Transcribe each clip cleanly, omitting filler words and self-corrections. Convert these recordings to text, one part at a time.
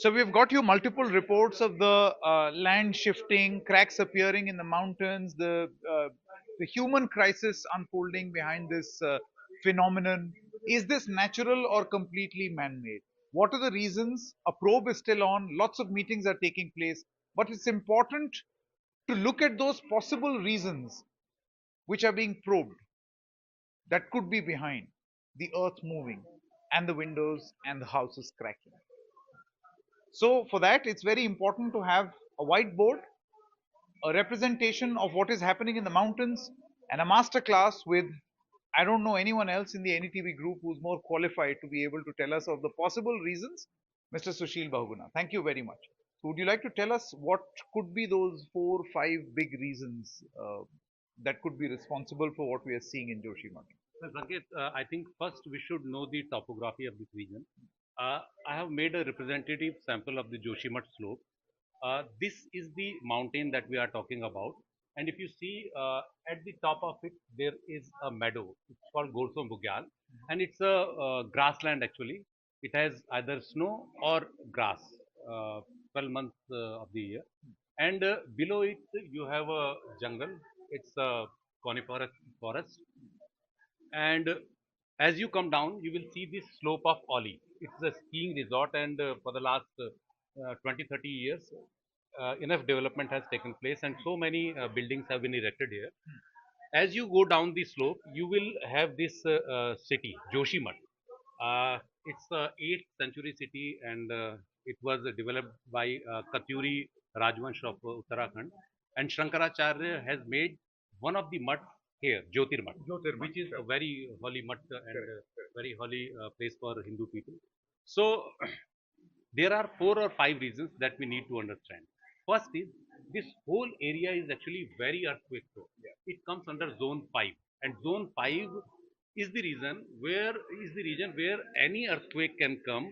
So we've got you multiple reports of the land shifting, cracks appearing in the mountains, the human crisis unfolding behind this phenomenon. Is this natural or completely man-made? What are the reasons? A probe is still on. Lots of meetings are taking place, but it's important to look at those possible reasons which are being probed that could be behind the earth moving and the windows and the houses cracking. So for that, it's very important to have a whiteboard, a representation of what is happening in the mountains, and a master class with, I don't know anyone else in the NDTV group who's more qualified to be able to tell us of the possible reasons, Mr. Sushil Bahuguna. Thank you very much. So would you like to tell us what could be those 4 5 big reasons that could be responsible for what we are seeing in Joshimath? Sanket, I think first we should know the topography of this region. I have made a representative sample of the Joshimath slope. This is the mountain that we are talking about. And if you see at the top of it, there is a meadow. It's called Gorsom Bugyal. And it's a grassland actually. It has either snow or grass, 12 months of the year. And below it, you have a jungle. It's a coniferous forest. And as you come down, you will see this slope of Oli. It's a skiing resort, and for the last 20 30 years, enough development has taken place, and so many buildings have been erected here. As you go down the slope, you will have this city, Joshimath. It's the 8th century city, and it was developed by Katyuri Rajvansh of Uttarakhand. And Shankaracharya has made one of the mutts here, Jyotirmath, which is a very holy mutt and very holy place for Hindu people. So there are 4 or 5 reasons that we need to understand. First is this whole area is actually very earthquake prone. It comes under zone 5, and zone 5 is the region where any earthquake can come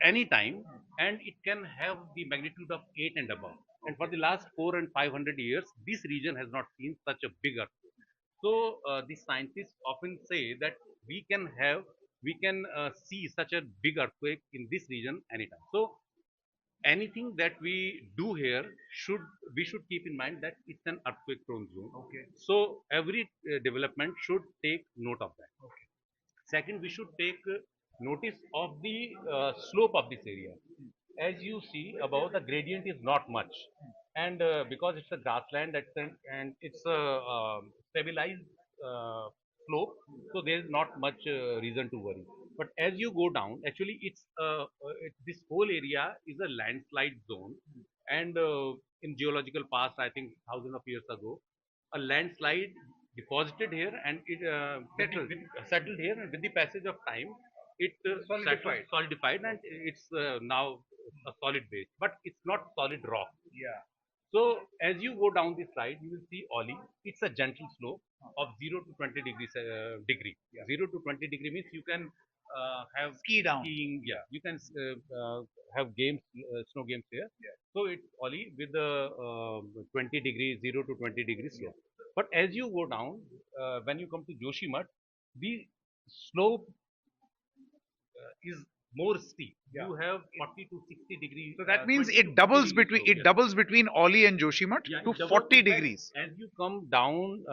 anytime, and it can have the magnitude of 8 and above. And for the last 4 and 500 years, this region has not seen such a big earthquake. So the scientists often say that we can see such a big earthquake in this region anytime. So anything that we do here should keep in mind that it's an earthquake prone zone. Okay. So every development should take note of that. Okay. Second, we should take notice of the slope of this area. As you see above, the gradient is not much, and because it's a grassland and it's a stabilized slope, so there is not much reason to worry. But as you go down, actually, this whole area is a landslide zone, and in geological past, I think thousands of years ago, a landslide deposited here, and it settled here, and with the passage of time, it solidified, and it's now a solid base, but it's not solid rock. Yeah. So as you go down this side, you will see Oli. It's a gentle slope of 0 to 20 degrees. Yeah. 0 to 20 degree means you can have skiing. Yeah, you can have games, snow games here. Yeah. So it's Oli with the 20 degree, 0 to 20 degree slope. But as you go down, when you come to Joshimath, the slope is more steep. Yeah. You have 40 to 60 degrees. So that means it doubles between Oli and Joshimath to 40 degrees. As you come down,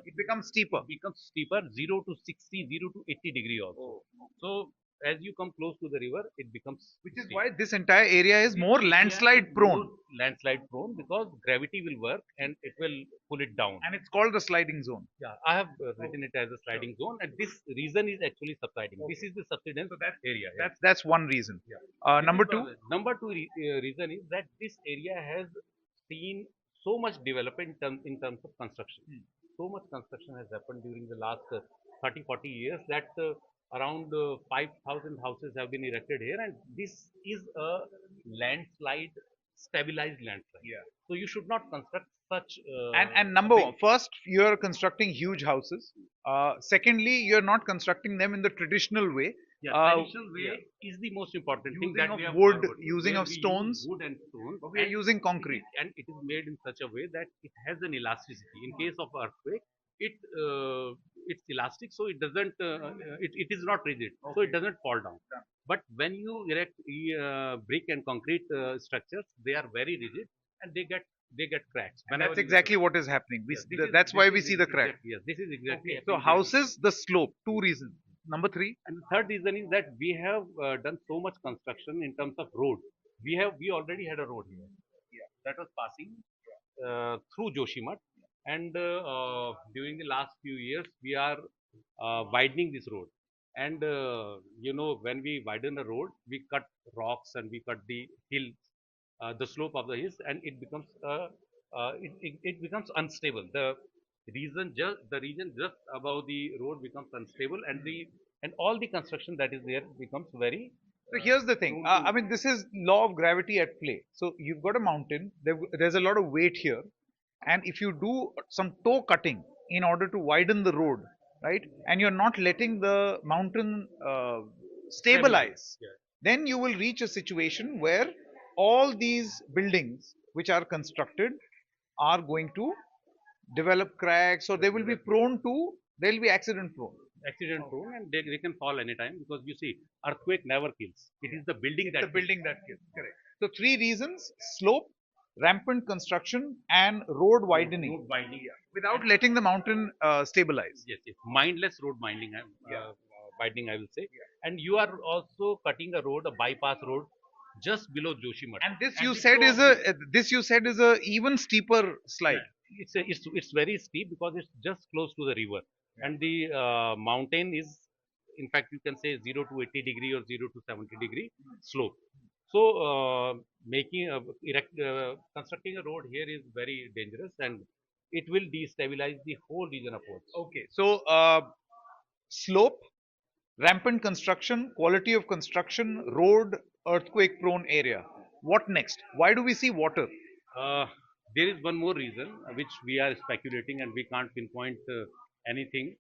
it becomes steeper. 0 to 60, 0 to 80 degree also. Oh. So as you come close to the river, it becomes which is why this entire area is more landslide prone. Landslide prone because gravity will work and it will pull it down. And it's called the sliding zone. Yeah, I have written it as a sliding zone, and this region is actually subsiding. Okay. This is the subsidence of that area. That's one reason. Yeah. Number two. Number two reason is that this area has seen so much development in terms of construction. So much construction has happened during the last 30, 40 years that around 5,000 houses have been erected here, and this is a landslide, stabilized landslide. Yeah. So you should not construct such. And number one, first you are constructing huge houses. Secondly, you are not constructing them in the traditional way. Yeah, traditional way is the most important thing that we have wood, using of stones. Wood and stone. But we are using concrete, and it is made in such a way that it has an elasticity. In case of earthquake, it's elastic, so it doesn't it is not rigid, so it doesn't fall down. But when you erect brick and concrete structures, they are very rigid, and they get cracks And whenever that's you hit exactly it. what is happening. Yes, That's why we see the crack. exactly, yes, this is exactly Okay, so happening here. houses, the slope, two reasons. Number three, And the third reason is that we have done so much construction in terms of road. We already had a road here that was passing through Joshimath, and during the last few years we are widening this road. And when we widen the road, we cut rocks and we cut the hills, the slope of the hills, and it becomes unstable. The region just above the road becomes unstable, and all the construction that is there becomes very so here's the thing. I mean, this is law of gravity at play. So you've got a mountain. There's a lot of weight here, and if you do some toe cutting in order to widen the road, right, and you're not letting the mountain stabilize, yeah. then you will reach a situation where all these buildings which are constructed are going to develop cracks, or they will be prone to. They'll be accident prone. accident prone, and they can fall anytime, because you see, earthquake never kills. It is the building It's that the building that kills. Correct. So three reasons: slope, rampant construction, and road widening. road winding. Without letting the mountain stabilize. Yes, yes, mindless road widening, I will say. And you are also cutting a road, a bypass road, just below Joshimath. And this And you this said road is a this you said is a even steeper slide. it's very steep because it's just close to the river, and the mountain is, in fact, you can say 0 to 80 degree or 0 to 70 degree slope. So making a constructing a road here is very dangerous, and it will destabilize the whole region upwards. Okay. So slope, rampant construction, quality of construction, road, earthquake prone area. What next? Why do we see water? Uh, there is one more reason which we are speculating, and we can't pinpoint anything,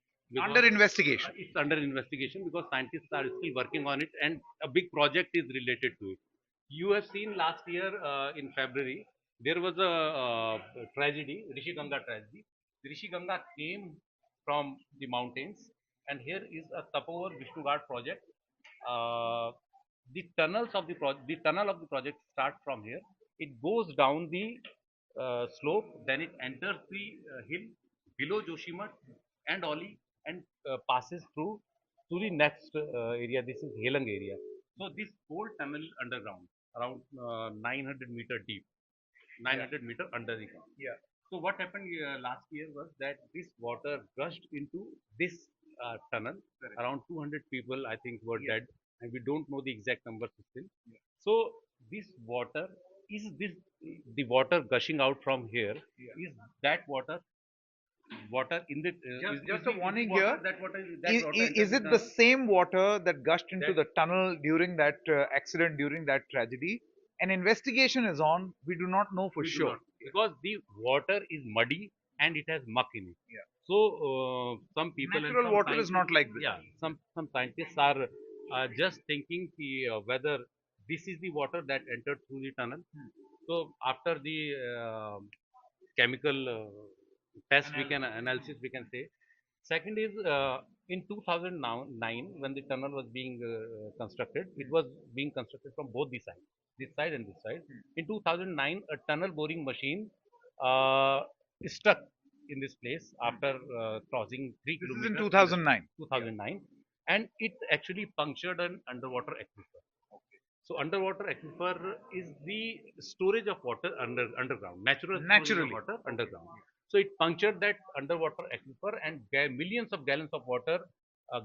Under because investigation. it's under investigation, because scientists are still working on it, and a big project is related to it. You have seen last year in February, there was a tragedy, Rishi Ganga tragedy. Rishi Ganga came from the mountains, and here is a Tapovar Vishnu Ghat project. Uh, the tunnel of the project start from here. It goes down the slope, then it enters the hill below Joshimath and Oli, and passes through to the next area. This is Helang area. So this whole tunnel underground, around 900-meter deep, 900-meter under the ground. Yeah. So what happened last year was that this water gushed into this tunnel. Correct. Around 200 people, I think, were dead, and we don't know the exact numbers still. So this water this the water gushing out from here, is that water in the Just a warning water, here. that water that Is, water is it the same water that gushed into the tunnel during that accident, during that tragedy? An investigation is on. We do not know for sure. because the water is muddy and it has muck in it. Yeah. So some people Natural some water is not like this. Yeah, some scientists are just thinking whether this is the water that entered through the tunnel. So after the chemical test, we can analysis, we can say. Second is in 2009, when the tunnel was being constructed, it was being constructed from both the sides, this side and this side. In 2009, a tunnel boring machine uh, stuck in this place after crossing 3 This is kilometers. in 2009. 2009, and it actually punctured an underwater aquifer. So underwater aquifer is the storage of water underground, natural storage of water underground. So it punctured that underwater aquifer, and millions of gallons of water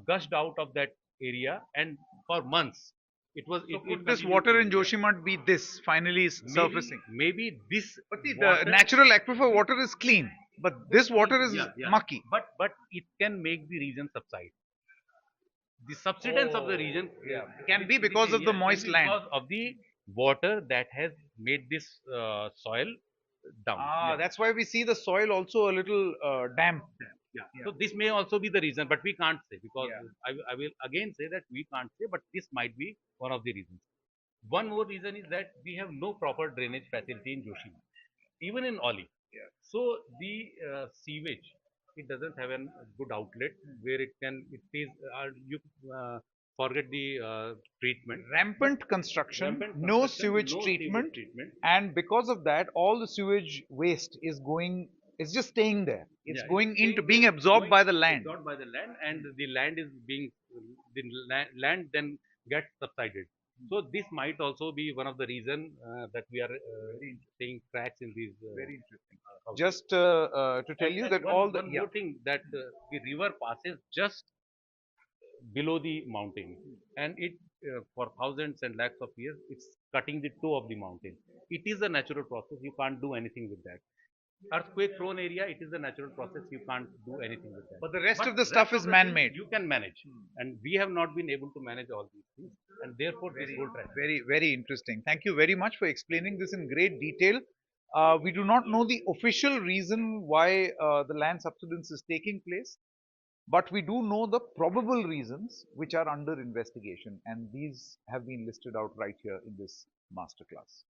gushed out of that area, and for months it was. So it could this continued water to in be there. Joshimath be this finally surfacing? Maybe this But see, water, the natural aquifer water is clean, but this water is mucky. but it can make the region subside. The subsidence of the region Can be because of the moist land. because of the water that has made this soil down. That's why we see the soil also a little damp. So this may also be the reason, but we can't say, because I will again say that we can't say, but this might be one of the reasons. One more reason is that we have no proper drainage facility in Joshimath, even in Oli. So the sewage it doesn't have a good outlet where it is you uh, forget the treatment, but Rampant construction, rampant no construction, sewage no sewage treatment, treatment. and because of that, all the sewage waste is going, it's just staying there. It's Yeah, it's going into staying being there, absorbed going by the land. absorbed by the land, and the land is being the land then gets subsided. So this might also be one of the reason that we are seeing cracks in these Very interesting. houses. Just to tell you And that all the, one yeah, more thing, that the river passes just below the mountain, and it for thousands and lakhs of years it's cutting the toe of the mountain. It is a natural process. You can't do anything with that. Earthquake prone area, it is a natural process. You can't do anything with that. but the rest But of the stuff rest is of the things man-made. you can manage, and we have not been able to manage all these things, and therefore this Very, whole trend. very, very interesting. Thank you very much for explaining this in great detail. We do not know the official reason why the land subsidence is taking place, but we do know the probable reasons which are under investigation, and these have been listed out right here in this masterclass.